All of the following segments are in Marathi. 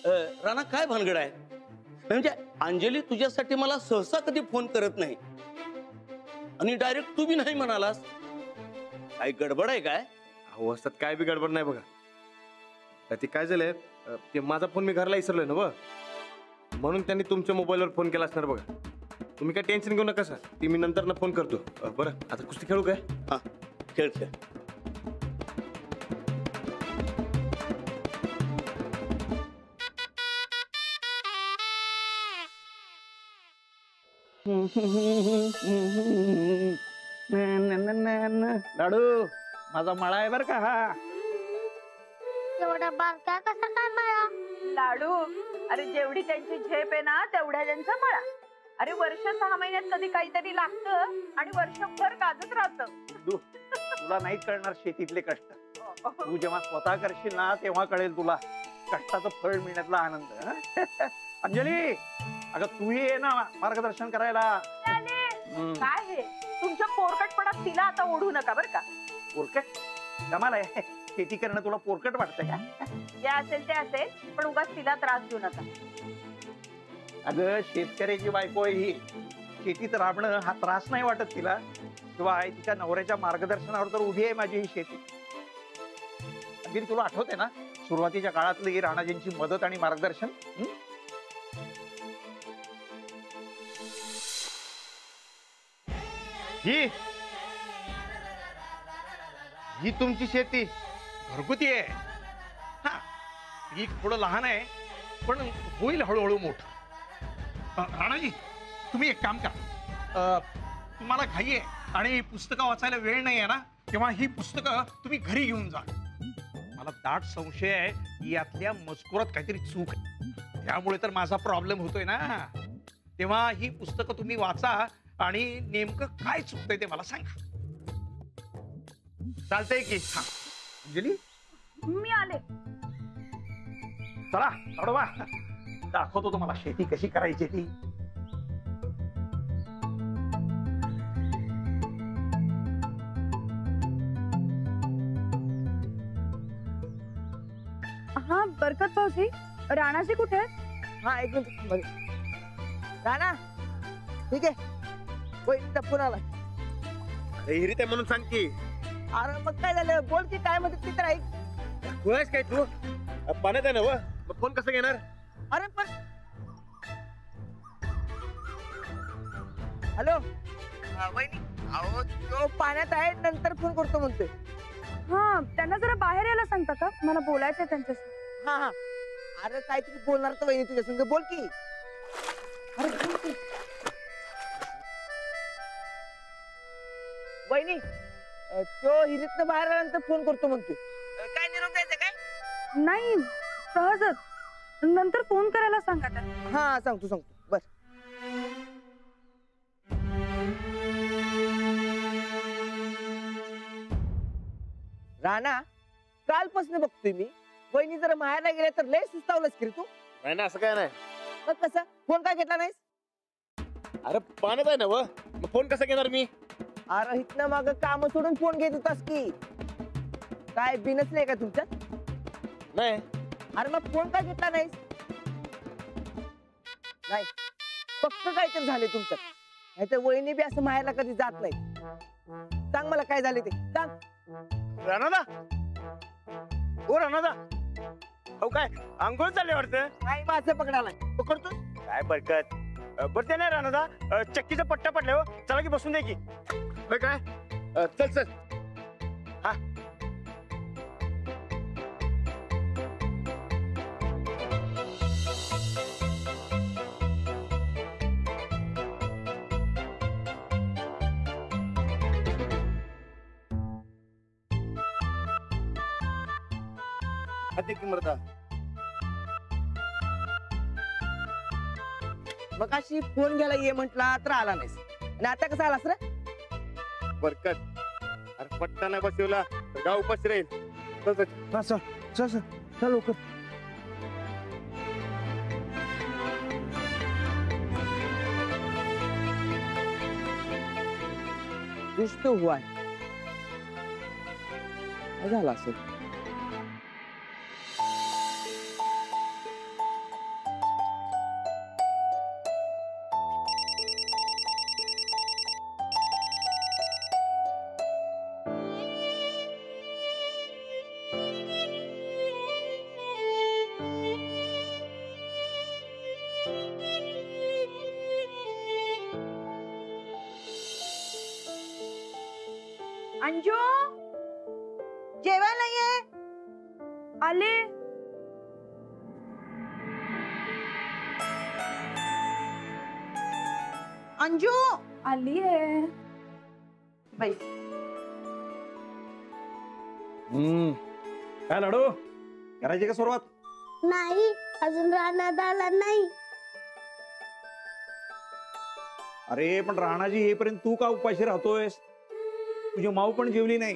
राणा काय भानगड आहे? म्हणजे अंजली तुझ्यासाठी मला सहसा कधी फोन करत नाही आणि डायरेक्ट तू बी नाही म्हणालास. काय गडबड आहे काय? अहो असतात काय बी गडबड नाही बघा. ते काय झालंय, ते माझा फोन मी घरला विसरलोय ना व, म्हणून त्यांनी तुमच्या मोबाईलवर फोन केला असणार बघा. तुम्ही काय टेन्शन घेऊ नका सर, ती मी नंतर फोन करतो. बरं आता कुस्ती खेळू काय? हा खेळ खेळ. लाडू माझा मळा आहे बर का हा. एवढा बारका कसा काय मळा? लाडू, अरे जेवढी त्यांची झेप आहे ना तेवढ्या त्यांचा मळा. अरे वर्ष 6 महिन्यात कधी काहीतरी लागतं आणि वर्षभर गाजत राहतं. तुला नाही कळणार शेतीतले कष्ट. तू जेव्हा स्वतः करशील ना तेव्हा कळेल तुला कष्टाचं फळ मिळण्यातला आनंद. अंजली, अगं तूही ये ना मार्गदर्शन करायला. काय हे तुमच्या पोरकटपणात तिला आता ओढू नका बर का. पोरकट कमाल आहे. शेती करणं तुला पोरकट वाटतंय का? जे असेल ते असेल, पण उगाच तिला त्रास देऊ नका. अगं शेतकऱ्याची बायको आहे ही. शेतीत राबणं हा त्रास नाही वाटत तिला. शिवाय तिच्या नवऱ्याच्या मार्गदर्शनावर तर उभी आहे माझी ही शेती. अंजली, तुला आठवते ना सुरुवातीच्या काळातली राणाजींची मदत आणि मार्गदर्शन? ही तुमची शेती घरगुती आहे. हा, पीक थोडं लहान आहे पण होईल हळूहळू मोठं. राणाजी, तुम्ही एक काम करा. तुम्हाला घाई आहे आणि पुस्तकं वाचायला वेळ नाही आहे ना, तेव्हा ही पुस्तकं तुम्ही घरी घेऊन जा. मला दाट संशय आहे की यातल्या मजकुरात काहीतरी चूक आहे, त्यामुळे तर माझा प्रॉब्लेम होतोय ना. तेव्हा ही पुस्तकं तुम्ही वाचा आणि नेमकं काय चुकतंय ते मला सांगा. चालतंय की? हा अंजली, मी आले. चला अडवा, दाखवतो तुम्हाला शेती कशी करायची ती. हा बरकत भाऊजी, राणाजी कुठे आहेत? हा एक मिनिट. राणा ठीक आहे, वहिनीचा फोन आला. हिरीत आहे म्हणून सांग की. अरे मग काय झालं, बोल की काय म्हणते ती तर ऐक. तू आहेस काय? तू पाण्यात आहे ना व, मग फोन कसं घेणार? अरे पण हॅलो वहिनी, अहो तो पाण्यात आहे, नंतर फोन करतो म्हणतोय. हा त्यांना जरा बाहेर यायला सांगता का, मला बोलायचंय त्यांच्याशी. हा हा, अरे काहीतरी बोलणार तर वहिनी तुझ्या संग, बोल की. अरे बोल की. वहिनी, तो हिरीतनं बाहेर आल्यानंतर फोन करतो म्हणतोय. काय निरोप द्यायचं काय? नाही सहजच, नंतर फोन करायला सांगा त्यांना. हा सांगतो बस. राणा, कालपासून बघतोय मी, वहिनी जर माहेरला गेल्या तर लय सुस्तावलंच की रे तू. नाही ना, असं काय नाही. मग कसं फोन काय घेतला नाहीस? अरे पाण्यात आहे ना व, मग फोन कसं घेणार मी? अरे इथनं माग काम सोडून फोन घेत होतास की काय, बिनसले का तुमच्यात? नाही. अरे मग फोन काय घेतला नाहीस? नाही, फक्त काहीतरी झाले तुमच्यात. नाही तर वहिनी बी असं माहेरला कधी जात नाही. सांग मला काय झाले ते सांग. राणादा, ओ राणादा, हो काय अंघोळ चालले वाटतं? नाही माझं पकडाला पकडतो काय बरकत. बरं ते नाही राणादा, चक्कीचा पट्टा पडला हो, चला की बसून दे की. काय चल चल. हा की मरता. मग अशी फोन घ्यायला ये म्हटला तर आला नाहीस, आणि आता कसा आलास रे? बरकत, अरे पट्टा नाही बसवला तर गाव उपाशी राहील. चल चल चल चल चल चल लवकर. कुछ तो हुआ है. काय झालं असेल? अंजू जेवायला ये. आले. अंजू आली आहे. बाई काय लाडू करायची का सुरुवात? नाही अजून रानात आला नाही. अरे पण राणाजी येईपर्यंत तू का उपाशी राहतोयस? तुझी माऊ पण जेवली नाही.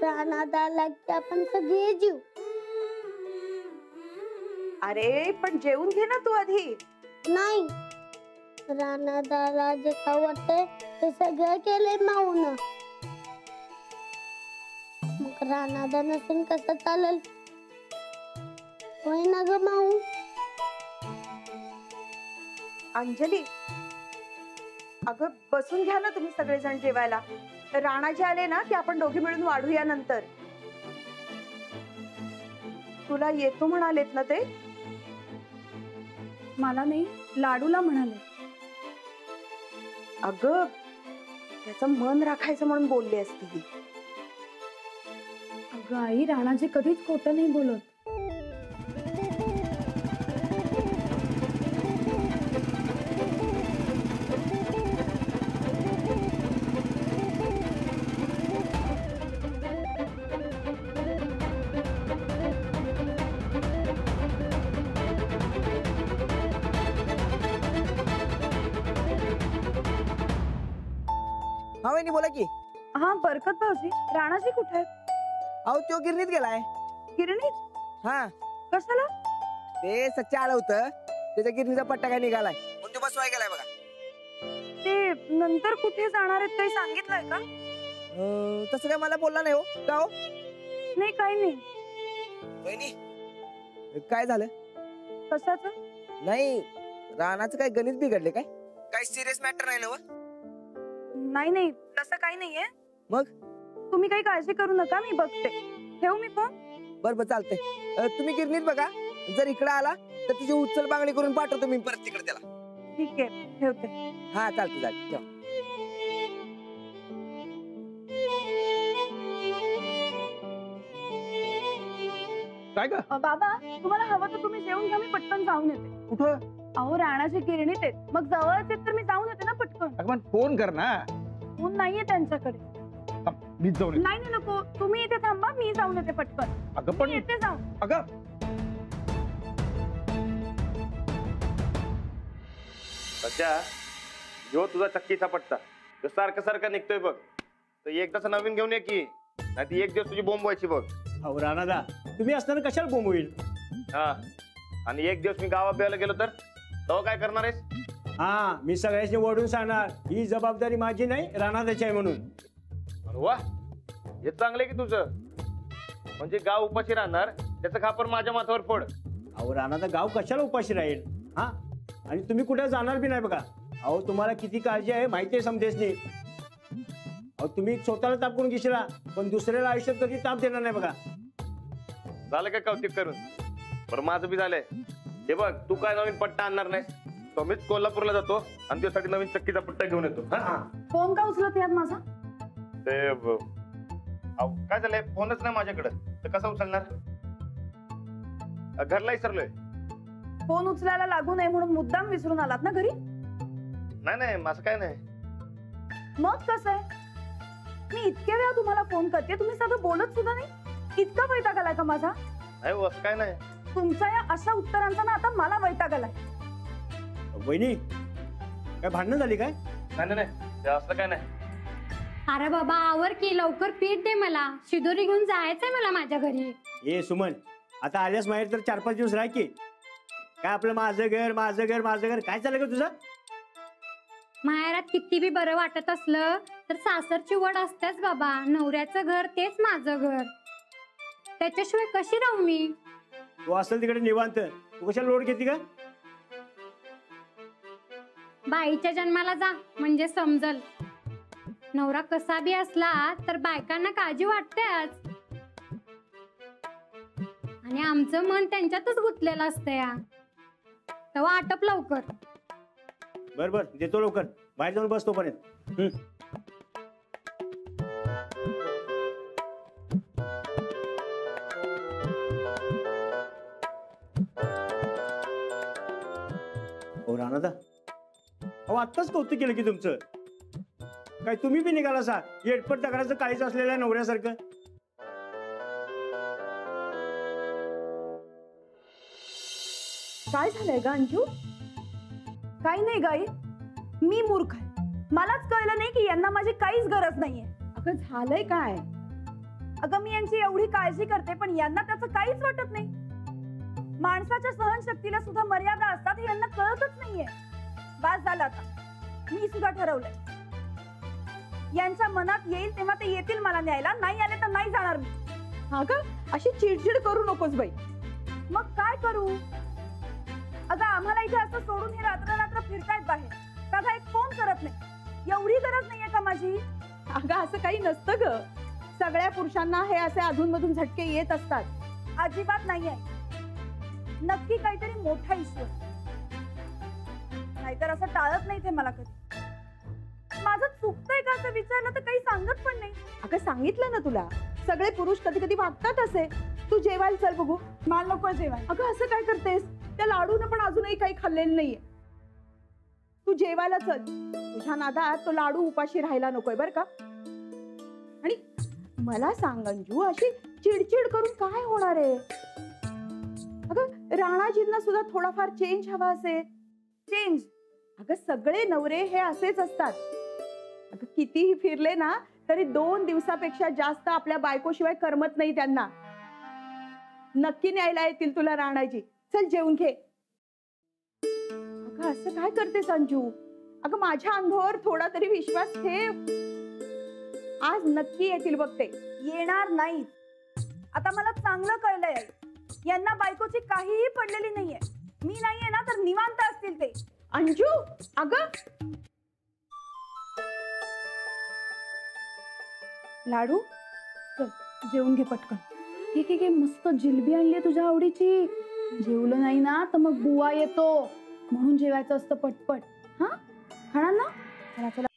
रानात आला की आपण सगळे जीव. अरे पण जेवून घे ना तू आधी. नाही रानात आला जे का वाटतंय ते सगळं केलंय माऊन. मग रानात नसेल कसं चालेल? होय ना ग माऊ. अंजली अगं बसून घ्या ना तुम्ही सगळेजण जेवायला. राणाजी आले ना की आपण दोघे मिळून वाढूया नंतर. तुला येतो म्हणालेत ना ते? मला नाही, लाडूला म्हणाले. अगं त्याचं मन राखायचं म्हणून बोलली असती ती. अगं आई, राणाजी कधीच खोटं नाही बोलत. हा वहिनी बोला की. हा बरकत भाऊजी, राणाजी कुठे आहेत? अहो तो गिरणीत गेलाय. किरणीत? हा कशाला? ते सच्चा आलं होतं, त्याच्या गिरणीचा पट्टा काय निघालाय म्हणून तो बसवाय गेलाय बघा. ते नंतर कुठे जाणार आहेत काही सांगितलंय का? तसं काय मला बोलला नाही हो. का हो नाही, काही नाही. वहिनी काय झालं? कशाचं? नाही रानाचं काय गणित बिघडले काय? काय सिरियस मॅटर नाही ना हो? नाही नाही, तसं काही नाहीये. मग? तुम्ही काही काळजी करू नका, मी बघते. ठेवू मी फोन? बरं बरं चालतंय. तुम्ही गिरणीत बघा, जर इकडे आला तर तुझी उचल बांगणी करून पाठवतो मी परत तिकडे त्याला. ठीक आहे, ठेवते. हा चालते चालते ठेवा. काय ग? बाबा तुम्हाला हवं तर तुम्ही जेवून घ्या, मी पटकन जाऊन येते. कुठं? अहो राणाची गिरणीत आहेत, मग जवळच आहेत तर मी जाऊन येते ना पटकन. अगं पण फोन कर ना. फोन नाहीये त्यांच्याकडे. मीच जाऊन येतो. नाही नाही नको, तुम्ही इथे थांबा, मी जाऊन येते पटकन. अगं मी पण येते जाऊन. अगं सध्या जो तुझा चक्कीचा पट्टा जो सारखं सारखं निघतोय बघ, तर एकदाच नवीन घेऊन ये की, नाही ती एक दिवस तुझी बोंब व्हायची बघ. अहो राणादा, तुम्ही असताना कशाला बोंब होईल? हा आणि एक दिवस मी गावात बिवायला गेलो तर तेव्हा काय करणार आहेस? हा, मी सगळ्याशी ओढून सांगणार ही जबाबदारी माझी नाही, राणादाची आहे म्हणून. अरे वा, हे चांगलं की तुझं. म्हणजे गाव उपाशी राहणार त्याचं खापर माझ्या माथ्यावर फोड. अहो राणादा, गाव कशाला उपाशी राहील? हा, आणि तुम्ही कुठे जाणार बी नाही बघा. अहो तुम्हाला किती काळजी आहे माहिती आहे समजेसनी. अहो तुम्ही स्वतःला ताप करून घेशीला, पण दुसऱ्याला आयुष्यात कधी ताप देणार नाही बघा. झालं का कौतिक करून? बरं माझं बी झालंय. हे बघ, तू काय नवीन पट्टा आणणार नाहीस, तो मीच कोल्हापूरला जातो आणि त्यासाठी नवीन चक्कीचा पट्टा घेऊन येतो. फोन का उचलत यात माझा? ते अहो, काय झालंय, फोनच नाही माझ्याकडे, तर कसं उचलणार? घरला विसरलोय. फोन उचलायला लागू नये म्हणून मुद्दाम विसरून आलात ना घरी? नाही नाही, माझं काय नाही. मग कसं आहे? मी इतके वेळा तुम्हाला फोन करते, तुम्ही साधं बोलत सुद्धा नाही. इतका वैताग आलाय का माझा? नाही हो, असं काय नाही. तुमच्या या अशा उत्तरांचा ना आता मला वैताग आलाय. वहिनी, काय भांडणं झाली काय? नाही नाही, ते असं काय नाही. अरे बाबा आवर की, लवकर पीठ दे मला, शिदोरी घेऊन जायचंय मला माझ्या घरी. ए सुमन, आता आल्यास माहेर तर 4-5 दिवस राह की. काय आपलं माझं घर माझं घर माझं घर काय चाललं का तुझं? माहेरात किती बी बरं वाटत असलं तर सासरची वड असतेच बाबा. नवऱ्याचं घर तेच माझं घर, त्याच्याशिवाय कशी राहू मी? तू असेल तिकडे निवांत, तू कशाला लोड घेते का? बाईच्या जन्माला जा म्हणजे समजल. नवरा कसा बी असला तर बायकांना काळजी वाटतेच, आणि आमचं मन त्यांच्यातच गुंतलेलं असतं या. तेव्हा आटप लवकर. बर बर, देतो लवकर, बाहेर जाऊन बस तोपर्यंत. हो राणादा, अहो आत्ताच कौतुक केलं की तुमचं. काय तुम्ही बी निघाला सा येडपट दगडाचं काळीच असलेल्या नवऱ्यासारखं. काय झालंय ग अंजू? काही नाही गाई, मी मूर्ख आहे. मलाच कळलं नाही की यांना माझी काहीच गरज नाहीये. अगं झालंय काय? अगं मी यांची एवढी काळजी करते पण यांना त्याचं काहीच वाटत नाही. माणसाच्या सहनशक्तीला सुद्धा मर्यादा असतात हे यांना कळतच नाहीये. बास झालं आता. मी सुद्धा ठरवलंय यांच्या मनात येईल तेव्हा ते येतील मला न्यायला. नाही आले तर नाही जाणार मी. हा का? अशी चिडचिड करू नकोस बाई. मग काय करू? अगं आम्हाला इथे असं सोडून हे रात्र रात्र फिरतायत बाहेर. साधा एक फोन करत नाही. एवढी गरज नाहीये का माझी? अगं असं काही नसतं ग. सगळ्या पुरुषांना हे असे अधूनमधून झटके येत असतात. अजिबात नाही आहे. नक्की काहीतरी मोठा इश्यू आहे. नाहीतर असं टाळत नाही ते मला कधी. माझं चुकतंय का असं विचारलं तर काही सांगत पण नाही. अगं सांगितलं ना तुला, सगळे पुरुष कधी कधी वागतात असे. तू जेवायला चल बघू. मला नको जेवायला. अगं असं काय करतेस? त्या लाडून पण अजूनही काही खाल्लेलं नाहीये. तू जेवायला चल. तुझ्या नादात तो लाडू उपाशी राहायला नकोय बर का. आणि मला सांग अंजू, अशी चिडचिड करून काय होणार आहे? अगं राणाजींना सुद्धा थोडाफार चेंज हवा असेल. चेंज? अगं सगळे नवरे हे असेच असतात. अगं कितीही फिरले ना तरी 2 दिवसापेक्षा जास्त आपल्या बायकोशिवाय करमत नाही त्यांना. नक्की न्यायला येतील तुला राणाजी. चल जेवून घे. अगं असं काय करतेस अंजू? अगं माझ्या अनुभवावर थोडा तरी विश्वास ठेव. आज नक्की येतील बघते. येणार नाही. आता मला चांगलं कळलंय यांना बायकोची काहीही पडलेली नाहीये. मी नाहीये ना तर निवांत असतील ते. अंजू अगं लाडू चल जेवून घे पटकन. ठीक आहे, मस्त जिलबी आणली तुझ्या आवडीची. जेवलं नाही ना तर मग बुवा येतो म्हणून जेवायचं असतं पटपट. हा खाणार ना? चला चला.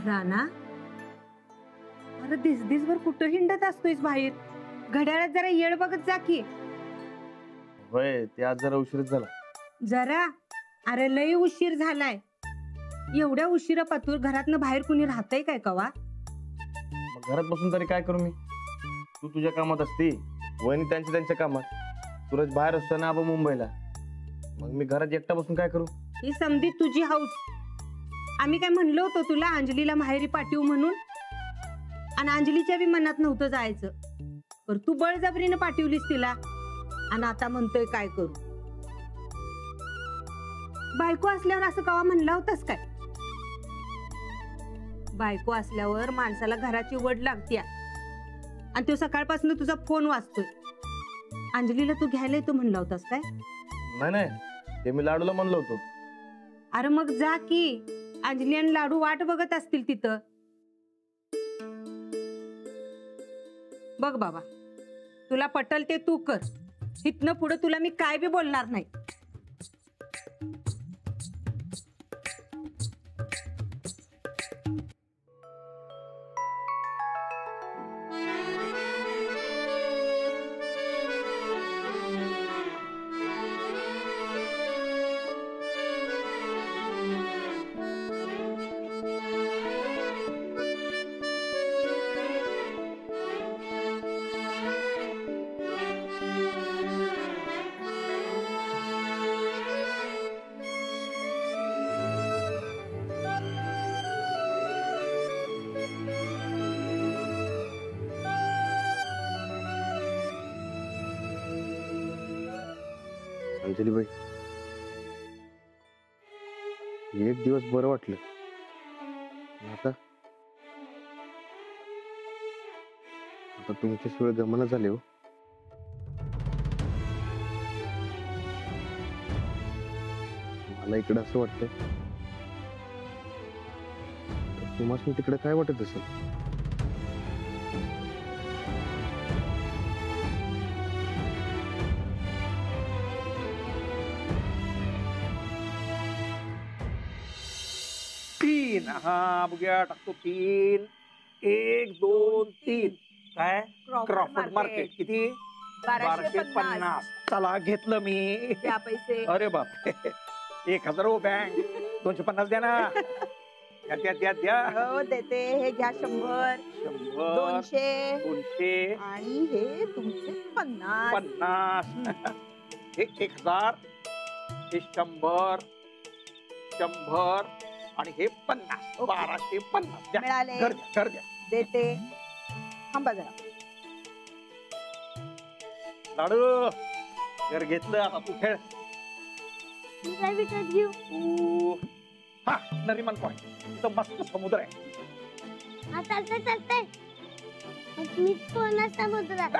राणा, अरे दिसभर कुठं हिंडत असतोयस बाहेर? घड्याळात जरा येळ बघत जा की. होय, ते आज जरा उशीरच झाला. जरा? अरे लय उशीर झालाय. एवढ्या उशिरा पातूर घरातनं बाहेर कुणी राहतय काय कवा? मग घरात बसून तरी काय करू मी? तू तुझ्या कामात असती, वहिनी त्यांच्या कामात. सूरज बाहेर असतो ना आबा मुंबईला. मग मी घरात एकटा बसून काय करू? ही समधी तुझी हौस. आम्ही काय म्हणलो होतो तुला अंजलीला माहेरी पाठवू म्हणून? आणि अंजलीच्या बी मनात नव्हतं जायचं, पर तू बळजबरीने पाठवलीस तिला. आणि आता म्हणतोय काय करू? बायको असल्यावर असं कवा म्हणला होतास काय? बायको असल्यावर माणसाला घराची वड लागते. आणि तो सकाळपासून तुझा फोन वाजतोय. अंजलीला तू घ्यायला येतो म्हणला होतास काय? नाही, ते मी लाडूला म्हणलो होतो. अरे मग जा की. अंजली आणि लाडू वाट बघत असतील तिथं. बघ बाबा, तुला पटल ते तू कर. इथनं पुढे तुला मी काय बी बोलणार नाही. अंजलीबाई, एक दिवस बरं वाटलं. आता आता तुमच्याशिवाय गमना झाले हो. मला इकडं असं वाटतंय, तुम्हाला तिकडे काय वाटत असेल? तीन. हा बघूया, टाकतो 3. 1 2 3. काय क्रॉफर्ड मार्केट. किती? 1250. चला घेतलं मी. त्या पैसे. अरे बाप 1000 हो बँक. 250 द्या ना. द्या. हो देते. हे घ्या 100. 200. 200 आणि हे तुमचे 50. 50. हे 1000. हे 100. 100 आणि हे 50. 1250 द्या. मिळाले. घर द्या. देते. थांबा जरा. लाडू घर घेतलं. आता तू खेळ. मी काय विकत घेऊ? तू हा नरिमन पॉइंट. इथं मस्त समुद्र आहे. हा चालतंय. मग मीच पोहणार समुद्रात.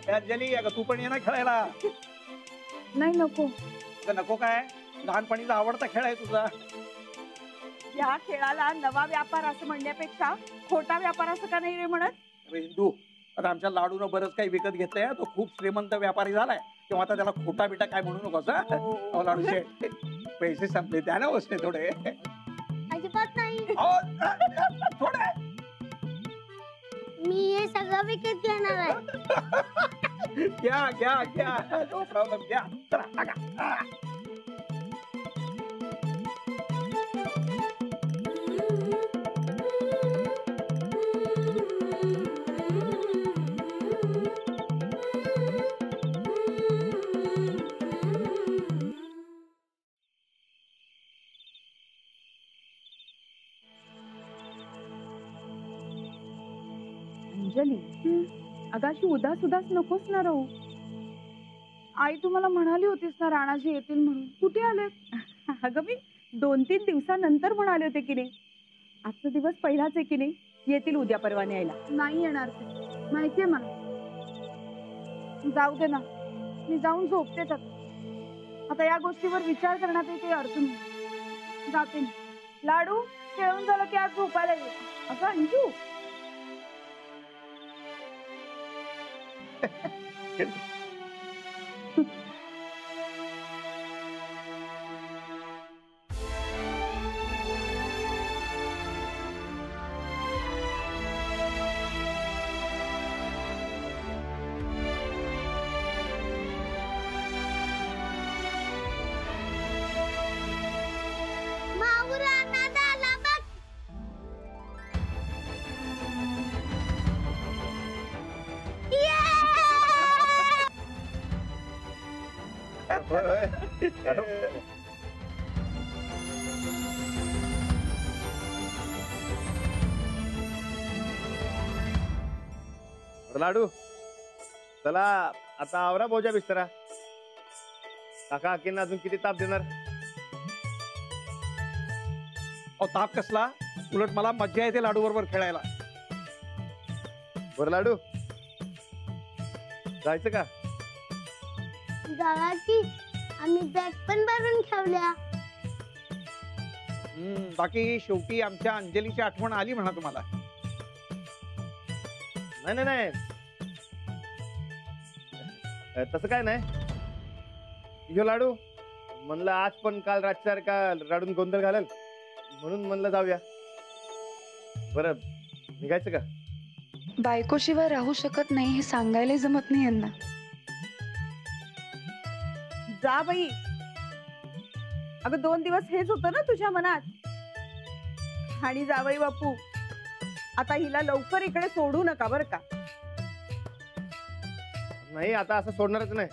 अंजली अगं तू पण ये ना खेळायला. नाही नको. अगं नको काय, लहानपणीचा आवडता खेळ आहे तुझा. या खेळाला नवा व्यापार असं म्हणण्यापेक्षा खोटा व्यापार असं का नाही रे म्हणत? अरे हिंदू, आता आमच्या लाडूनं बरंच काही विकत घेतलंय. तो खूप श्रीमंत व्यापारी झालाय, तेव्हा आता त्याला खोटा बिटा काय म्हणू नकोस. हो. लाडू शेठ पैसे संपले, द्या ना बसले थोडे. अजिबात नाही. थोडे मी हे सगळं विकत घेणार आहे. घ्या नो प्रॉब्लेम. घ्या चला टाका. अंजली, अगं अशी उदास नकोस ना राहू. आई तुम्हाला म्हणाली होतीस ना राणाजी येतील म्हणून. कुठे आले? अगं मी 2-3 दिवसानंतर म्हणाले होते की नाही. आजचा दिवस पहिलाच आहे की नाही. येतील उद्या परवा न्यायला. नाही येणार ते, माहितीये मला. जाऊ दे ना, मी जाऊन झोपतेच आता या गोष्टीवर विचार करण्यात काही अर्थ नाही. जाते मी. लाडू खेळून झालं की आज झोपायला ये. अगं अंजू माऊरा नादाला बघ. लाडू चला आता आवरा बोजा बिस्तरा. काका आकींना अजून किती ताप देणार? ताप कसला, उलट मला मज्जा येते लाडू बरोबर खेळायला. बरं लाडू जायचं का? जावा की, आम्ही बॅग पण भरून ठेवल्या. बाकी शेवटी आमच्या अंजलीची आठवण आली म्हणा तुम्हाला. नाही तसं काय नाही. यो लाडू म्हणलं आज पण काल रातसारखा रडून गोंधळ घालेल म्हणून म्हणलं जाऊया. बरं निघायचं का? बायकोशिवाय राहू शकत नाही हे सांगायला जमत नाही यांना. जा बाई. अगं 2 दिवस हेच होतं ना तुझ्या मनात. आणि जावई बापू आता हिला लवकर इकडे सोडू नका बरं का. नाही आता असं सोडणारच नाही.